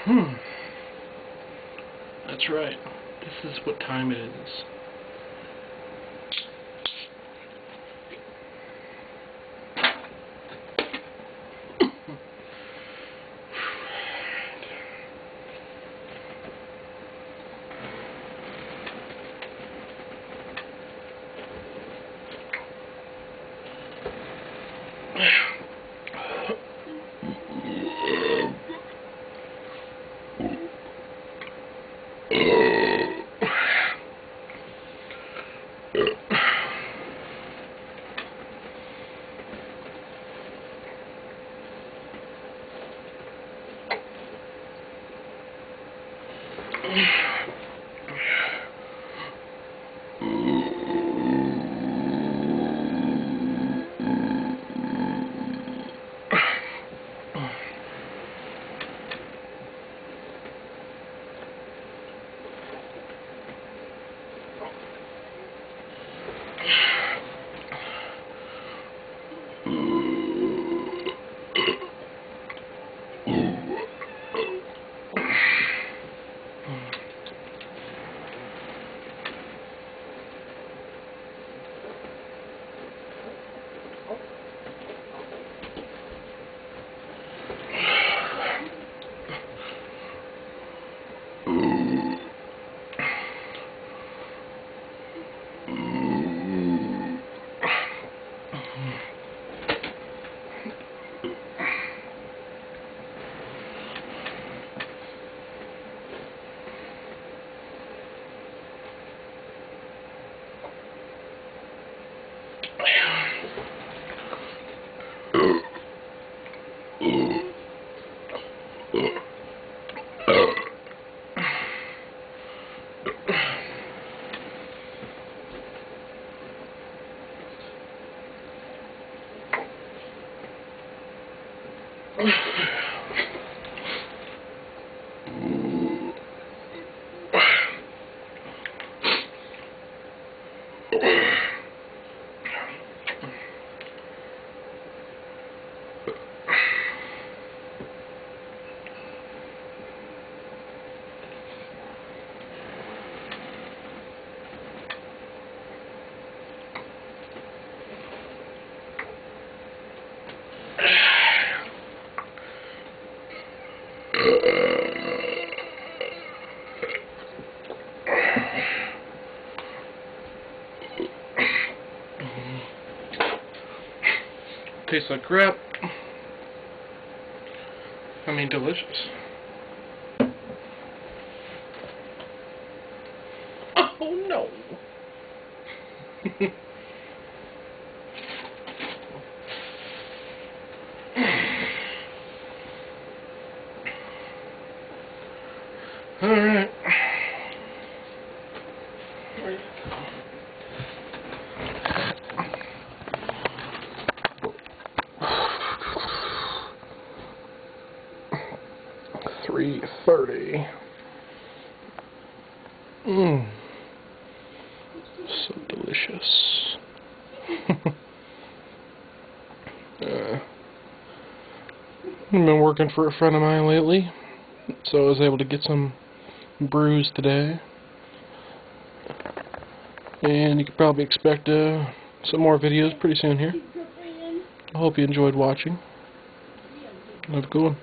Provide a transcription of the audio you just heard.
Hmm. That's right. This is what time it is. Tastes like crap. I mean, delicious. Oh no. All right. 3:30. So delicious. I've been working for a friend of mine lately, so I was able to get some brews today. And you can probably expect some more videos pretty soon here. I hope you enjoyed watching. Have a good one.